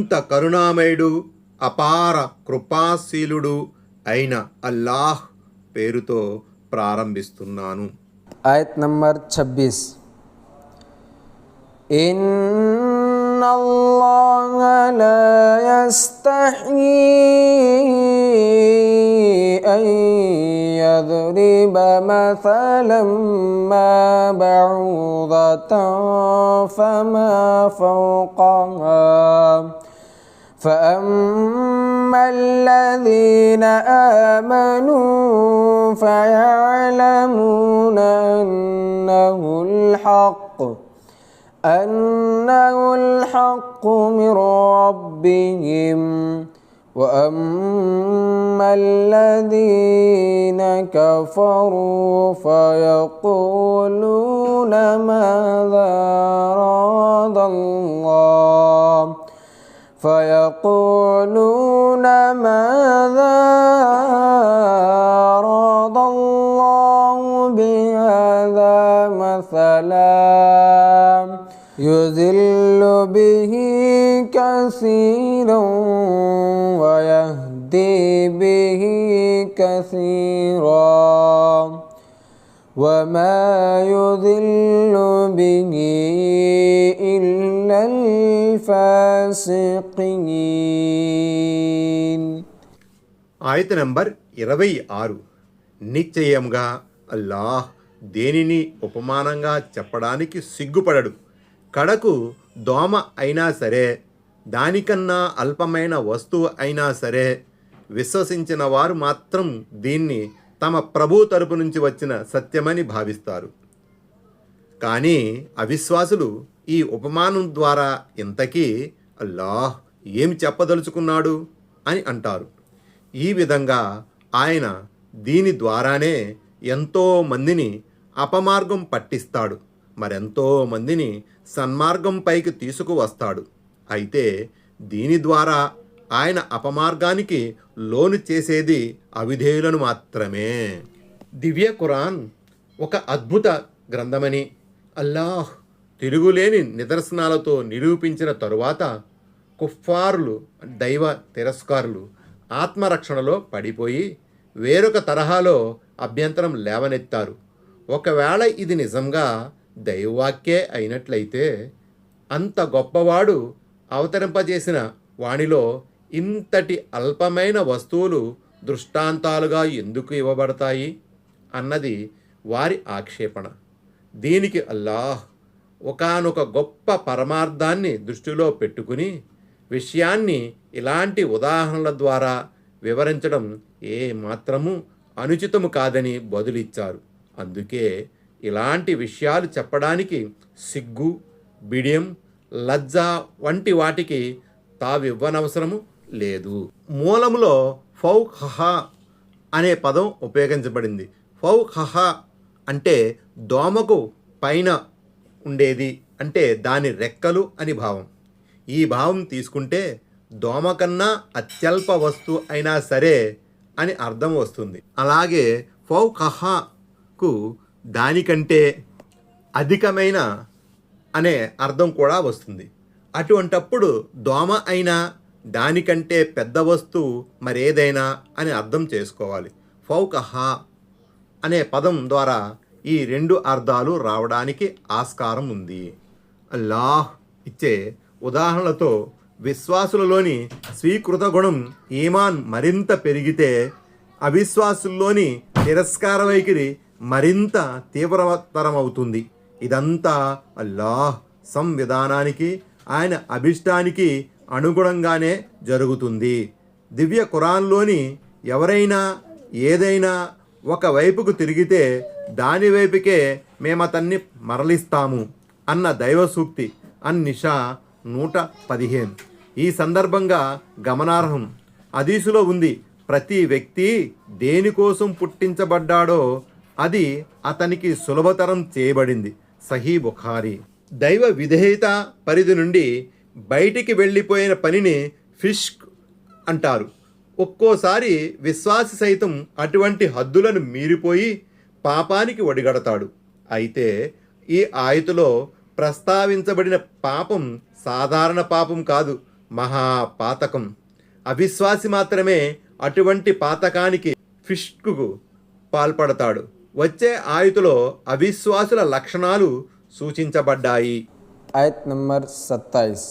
అనంత కరుణామయుడు అపార కృపాశీలుడు అయిన అల్లాహ్ పేరుతో ప్రారంభిస్తున్నాను. ఆయత్ నంబర్ 26. ఇన్నల్లాహ లా యస్తహీ అన్ యద్రిబ మథలం మా బఉదతన్ ఫమా ఫౌకహా فأما الذين آمنوا فيعلمون أنه الحق من ربهم وأما الذين كفروا فيقولون ماذا أراد الله بهذا مثلا يضل به كثيرا ويهدي به كثيرا وما يضل به إلا الفاسقين. ఆయత నంబర్ 26. నిశ్చయంగా అల్లాహ్ దేనిని ఉపమానంగా చెప్పడానికి సిగ్గుపడడు. కడకు దోమ అయినా సరే, దానికన్నా అల్పమైన వస్తువు అయినా సరే, విశ్వసించిన వారు మాత్రం దీన్ని తమ ప్రభు తరపు నుంచి వచ్చిన సత్యమని భావిస్తారు. కానీ అవిశ్వాసులు ఈ ఉపమానం ద్వారా ఇంతకీ అల్లాహ్ ఏమి చెప్పదలుచుకున్నాడు అని అంటారు. ఈ విధంగా ఆయన దీని ద్వారానే ఎంతో మందిని అపమార్గం పట్టిస్తాడు, మరెంతో మందిని సన్మార్గం పైకి తీసుకువస్తాడు. అయితే దీని ద్వారా ఆయన అపమార్గానికి లోను చేసేది అవిధేయులను మాత్రమే. దివ్య ఖురాన్ ఒక అద్భుత గ్రంథమని అల్లాహ్ తిరుగులేని నిదర్శనాలతో నిరూపించిన తరువాత కుఫారులు, దైవ తిరస్కారులు ఆత్మరక్షణలో పడిపోయి వేరొక తరహాలో అభ్యంతరం లేవనెత్తారు. ఒకవేళ ఇది నిజంగా దైవవాక్యే అయినట్లయితే అంత గొప్పవాడు అవతరింపజేసిన వానిలో ఇంతటి అల్పమైన వస్తువులు దృష్టాంతాలుగా ఎందుకు ఇవ్వబడతాయి అన్నది వారి ఆక్షేపణ. దీనికి అల్లాహ్ ఒకానొక గొప్ప పరమార్థాన్ని దృష్టిలో పెట్టుకుని విషయాన్ని ఇలాంటి ఉదాహరణల ద్వారా వివరించడం ఏ మాత్రము అనుచితము కాదని బదులిచ్చారు. అందుకే ఇలాంటి విషయాలు చెప్పడానికి సిగ్గు, బిడియం, లజ్జ వంటి వాటికి తావివ్వనవసరము లేదు. మూలములో ఫౌఖహ అనే పదం ఉపయోగించబడింది. ఫౌఖహ అంటే దోమకు పైన ఉండేది, అంటే దాని రెక్కలు అని భావం. ఈ భావం తీసుకుంటే దోమ కన్నా అత్యల్ప వస్తువు అయినా సరే అని అర్థం వస్తుంది. అలాగే ఫౌఖహకు దానికంటే అధికమైన అనే అర్థం కూడా వస్తుంది. అటువంటప్పుడు దోమ అయినా దానికంటే పెద్ద వస్తువు మరేదైనా అని అర్థం చేసుకోవాలి. ఫౌఖహ అనే పదం ద్వారా ఈ రెండు అర్థాలు రావడానికి ఆస్కారం ఉంది. అల్లాహ్ ఇచ్చే ఉదాహరణలతో విశ్వాసులలోని స్వీకృత గుణం ఈమాన్ మరింత పెరిగితే అవిశ్వాసుల్లోని తిరస్కార వైఖరి మరింత తీవ్రతరమవుతుంది. ఇదంతా అల్లాహ్ సంవిధానానికి, ఆయన అభిష్టానికి అనుగుణంగానే జరుగుతుంది. దివ్య ఖురాన్లోని ఎవరైనా ఏదైనా ఒక వైపుకు తిరిగితే దాని వైపుకే మేమతన్ని మరలిస్తాము అన్న దైవ సూక్తి అన్-నిసా 115. ఈ సందర్భంగా గమనార్హం, హదీసులో ఉంది, ప్రతి వ్యక్తి దేనికోసం పుట్టించబడ్డాడో అది అతనికి సులభతరం చేయబడింది. సహీ బుఖారీ. దైవ విధేయత పరిధి నుండి బయటికి వెళ్ళిపోయిన పనిని ఫిష్క్ అంటారు. ఒక్కోసారి విశ్వాసి సైతం అటువంటి హద్దులను మీరిపోయి పాపానికి ఒడిగడతాడు. అయితే ఈ ఆయతులో ప్రస్తావించబడిన పాపం సాధారణ పాపం కాదు, మహాపాతకం. అవిశ్వాసి మాత్రమే అటువంటి పాతకానికి ఫిష్కు పాల్పడతాడు. వచ్చే ఆయుతులో అవిశ్వాసుల లక్షణాలు సూచించబడ్డాయి. आयत नंबर 27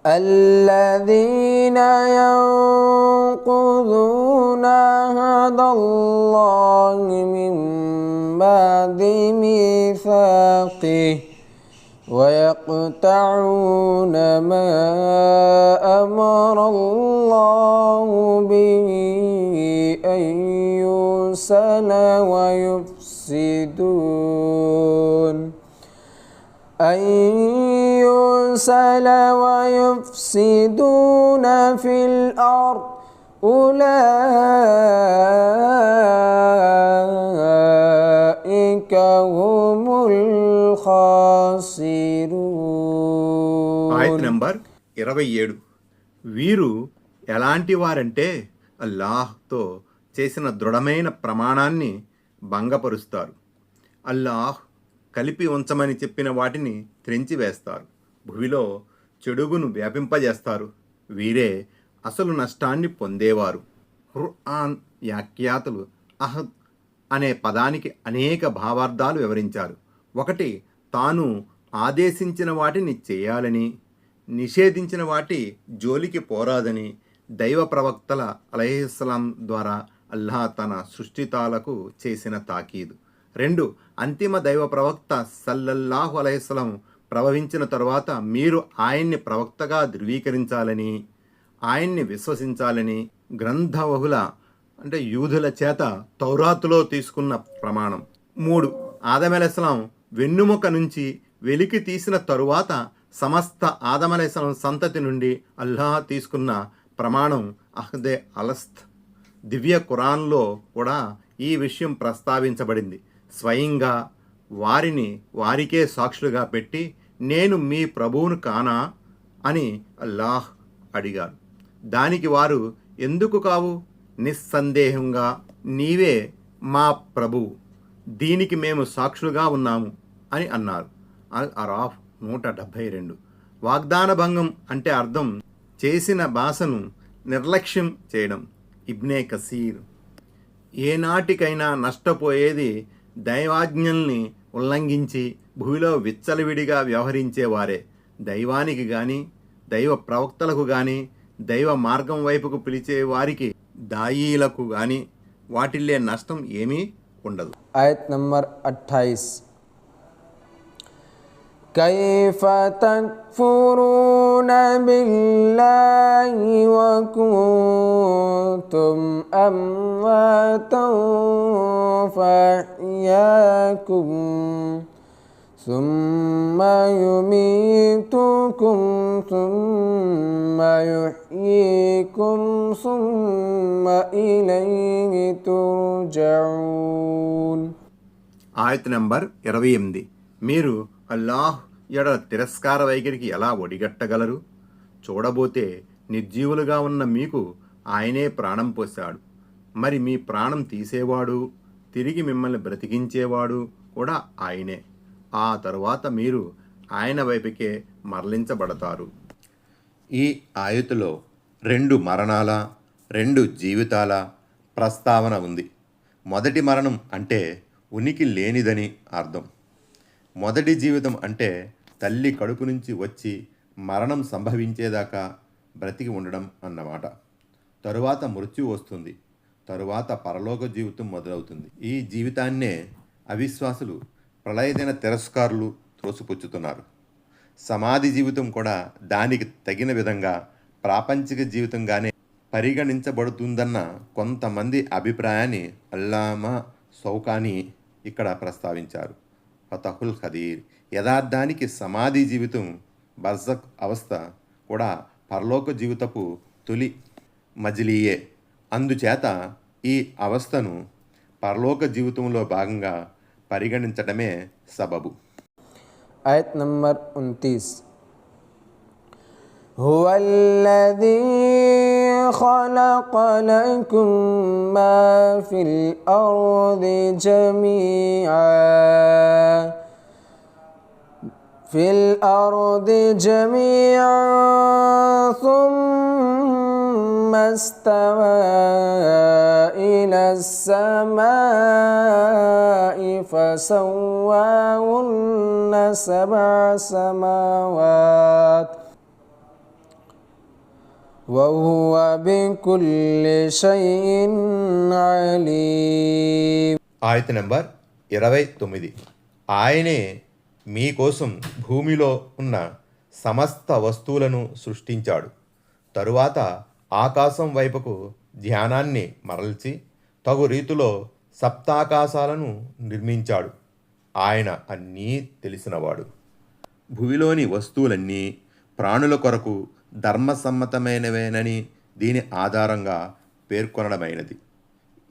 الذين ينقضون عهد الله من بعد ميثاقه ويقطعون ما أمر الله به أن يوصل ويفسدون في الأرض أولئك هم الخاسرون. ఆయత్ నంబర్ 27. వీరు ఎలాంటి వారంటే అల్లాహ్తో చేసిన దృఢమైన ప్రమాణాన్ని భంగపరుస్తారు. అల్లాహ్ కలిపి ఉంచమని చెప్పిన వాటిని త్రెంచివేస్తారు. భూమిలో చెడుగును వ్యాపింపజేస్తారు. వీరే అసలు నష్టాన్ని పొందేవారు. ఖుర్ఆన్ వ్యాఖ్యాతలు అహద్ అనే పదానికి అనేక భావార్థాలు వివరించారు. ఒకటి, తాను ఆదేశించిన వాటిని చేయాలని, నిషేధించిన వాటి జోలికి పోరాదని దైవ ప్రవక్తల అలైహిస్సలాం ద్వారా అల్లాహ్ తన సృష్టితాలకు చేసిన తాకీదు. 2, అంతిమ దైవ ప్రవక్త సల్లల్లాహు అలైహిస్సలాం ప్రవహించిన తరువాత మీరు ఆయన్ని ప్రవక్తగా ధృవీకరించాలని, ఆయన్ని విశ్వసించాలని గ్రంథవహుల అంటే యూదుల చేత తౌరాతులో తీసుకున్న ప్రమాణం. 3, ఆదం అలైహిస్సలాం వెన్నుముక నుంచి వెలికి తీసిన తరువాత సమస్త ఆదం అలైహిస్సలాం సంతతి నుండి అల్లాహ్ తీసుకున్న ప్రమాణం అహ్దే అలస్త్. దివ్య ఖురాన్లో కూడా ఈ విషయం ప్రస్తావించబడింది. స్వయంగా వారిని వారికే సాక్షులుగా పెట్టి నేను మీ ప్రభువును కానా అని అల్లాహ్ అడిగారు. దానికి వారు ఎందుకు కావు, నిస్సందేహంగా నీవే మా ప్రభువు, దీనికి మేము సాక్షులుగా ఉన్నాము అని అన్నారు. అల్ అరాఫ్ 172. వాగ్దాన భంగం అంటే అర్థం చేసిన భాషను నిర్లక్ష్యం చేయడం. ఇబ్నే కసీర్, ఏనాటికైనా నష్టపోయేది దైవాజ్ఞల్ని ఉల్లంఘించి భూమిలో విచ్చలవిడిగా వ్యవహరించేవారే. దైవానికి కానీ దైవ ప్రవక్తలకు కానీ దైవ మార్గం వైపుకు పిలిచే వారికి దాయీలకు కానీ వాటిల్లే నష్టం ఏమీ ఉండదు. आयत नंबर 28 कैफ तकफुरून बिल्लाहि व कुंतुम अम्वातन फअह्याकुम ثم يميتكم ثم يحييكم ثم إليه ترجعون. ఆయత్ నంబర్ 28. మీరు అల్లాహ్ ఎడల తిరస్కార వైఖరికి ఎలా ఒడిగట్టగలరు? చూడబోతే నిర్జీవులుగా ఉన్న మీకు ఆయనే ప్రాణం పోశాడు. మరి మీ ప్రాణం తీసేవాడు, తిరిగి మిమ్మల్ని బ్రతికించేవాడు కూడా ఆయనే. ఆ తరువాత మీరు ఆయన వైపుకే మరలించబడతారు. ఈ ఆయతులో 2 మరణాల 2 జీవితాల ప్రస్తావన ఉంది. మొదటి మరణం అంటే ఉనికి లేనిదని అర్థం. మొదటి జీవితం అంటే తల్లి కడుపు నుంచి వచ్చి మరణం సంభవించేదాకా బ్రతికి ఉండడం అన్నమాట. తరువాత మృత్యు వస్తుంది. తరువాత పరలోక జీవితం మొదలవుతుంది. ఈ జీవితాన్నే అవిశ్వాసులు, ప్రళయదిన తిరస్కారులు త్రోసిపుచ్చుతున్నారు. సమాధి జీవితం కూడా దానికి తగిన విధంగా ప్రాపంచిక జీవితంగానే పరిగణించబడుతుందన్న కొంతమంది అభిప్రాయాన్ని అల్లామా సౌకాని ఇక్కడ ప్రస్తావించారు. ఫతహుల్ ఖదీర్, యథార్థానికి సమాధి జీవితం, బర్జక్ అవస్థ కూడా పరలోక జీవితపు తొలి మజిలీయే. అందుచేత ఈ అవస్థను పరలోక జీవితంలో భాగంగా పరిగణించడమే సబబు. आयत नंबर 29 हुवल्लज़ी खलक़ लकुम मा फिल अर्दि जमीअन في الأرض جميعا ثم استوى إلى السماء فسواهن سبع سماوات وهو بكل شيء عليم. ఆయత నంబర్ 29. ఆయనే మీకోసం భూమిలో ఉన్న సమస్త వస్తువులను సృష్టించాడు. తరువాత ఆకాశం వైపుకు ధ్యానాన్ని మరల్చి తగు రీతిలో సప్తాకాశాలను నిర్మించాడు. ఆయన అన్నీ తెలిసినవాడు. భూమిలోని వస్తువులన్నీ ప్రాణుల కొరకు ధర్మసమ్మతమైనవేనని దీని ఆధారంగా పేర్కొనడమైనది.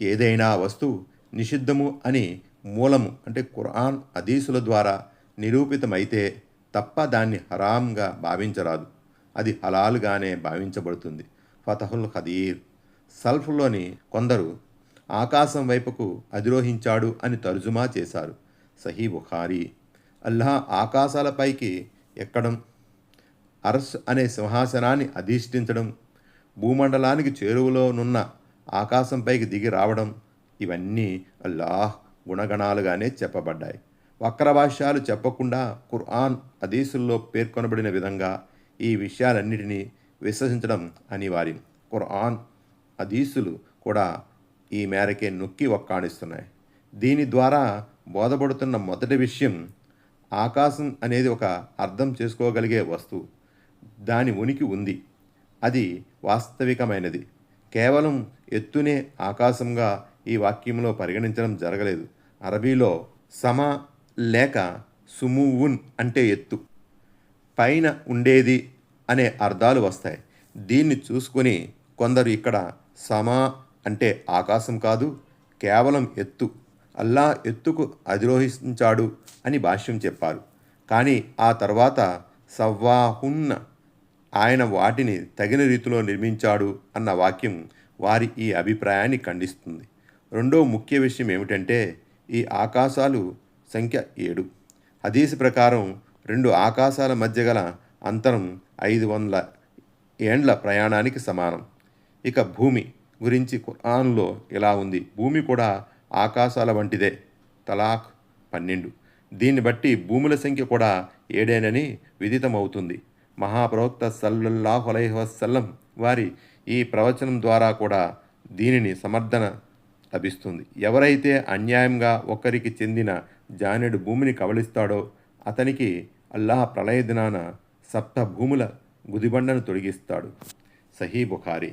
ఏదైనా వస్తువు నిషిద్ధము అని మూలము అంటే ఖురాన్ హదీసుల ద్వారా నిరూపితమైతే తప్ప దాన్ని హరాంగా భావించరాదు. అది హలాలుగానే భావించబడుతుంది. ఫతహుల్ ఖదీర్. సల్ఫ్లోని కొందరు ఆకాశం వైపుకు అధిరోహించాడు అని తర్జుమా చేశారు. సహీ బుఖారీ. అల్లాహ్ ఆకాశాలపైకి ఎక్కడం, అర్ష్ అనే సింహాసనాన్ని అధిష్ఠించడం, భూమండలానికి చేరువలోనున్న ఆకాశంపైకి దిగి రావడం, ఇవన్నీ అల్లాహ్ గుణగణాలుగానే చెప్పబడ్డాయి. వక్రభాష్యాలు చెప్పకుండా ఖురాన్ హదీసుల్లో పేర్కొనబడిన విధంగా ఈ విషయాలన్నిటినీ విశ్వసించడం అనివార్యం. ఖురాన్ హదీసులు కూడా ఈ మేరకే నొక్కి ఒక్కాణిస్తున్నాయి. దీని ద్వారా బోధపడుతున్న మొదటి విషయం, ఆకాశం అనేది ఒక అర్థం చేసుకోగలిగే వస్తువు. దాని ఉనికి ఉంది. అది వాస్తవికమైనది. కేవలం ఎత్తునే ఆకాశంగా ఈ వాక్యంలో పరిగణించడం జరగలేదు. అరబీలో సమా లేక సుమువున్ అంటే ఎత్తు, పైన ఉండేది అనే అర్థాలు వస్తాయి. దీన్ని చూసుకొని కొందరు ఇక్కడ సమా అంటే ఆకాశం కాదు, కేవలం ఎత్తు, అల్లా ఎత్తుకు అధిరోహించాడు అని భాష్యం చెప్పారు. కానీ ఆ తర్వాత సవ్వాహున్న ఆయన వాటిని తగిన రీతిలో నిర్మించాడు అన్న వాక్యం వారి ఈ అభిప్రాయాన్ని ఖండిస్తుంది. రెండో ముఖ్య విషయం ఏమిటంటే ఈ ఆకాశాలు సంఖ్య 7. హదీస్ ప్రకారం 2 ఆకాశాల మధ్య గల అంతరం 500 ఏండ్ల ప్రయాణానికి సమానం. ఇక భూమి గురించి ఖురాన్లో ఇలా ఉంది, భూమి కూడా ఆకాశాల వంటిదే. తలాక్ 12. దీన్ని బట్టి భూముల సంఖ్య కూడా 7 విదితమవుతుంది. మహాప్రవక్త సల్లల్లాహు అలైహి వసల్లం వారి ఈ ప్రవచనం ద్వారా కూడా దీనిని సమర్థన లభిస్తుంది. ఎవరైతే అన్యాయంగా ఒకరికి చెందిన జానెడు భూమిని కబళిస్తాడో అతనికి అల్లాహ్ ప్రళయ దినాన 7 భూముల గుదిబండను తొలగిస్తాడు. సహీ బుఖారీ.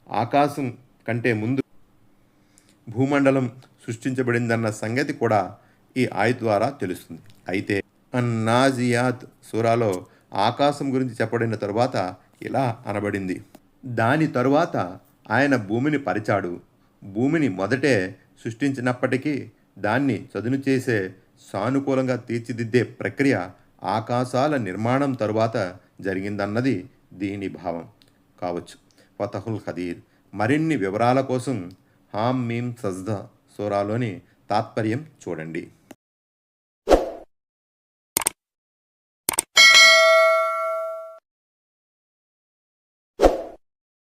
ఆకాశం కంటే ముందు భూమండలం సృష్టించబడిందన్న సంగతి కూడా ఈ ఆయత్ ద్వారా తెలుస్తుంది. అయితే అన్నాజియాత్ సూరాలో ఆకాశం గురించి చెప్పబడిన తరువాత ఇలా అనబడింది, దాని తరువాత ఆయన భూమిని పరిచాడు. భూమిని మొదటే సృష్టించినప్పటికీ దాన్ని చదును చేసే సానుకూలంగా తీర్చిదిద్దే ప్రక్రియ ఆకాశాల నిర్మాణం తరువాత జరిగిందన్నది దీని భావం కావచ్చు. ఫతహుల్ ఖదీర్. మరిన్ని వివరాల కోసం హామ్ మీమ్ సజ్దా సూరాలోని తాత్పర్యం చూడండి.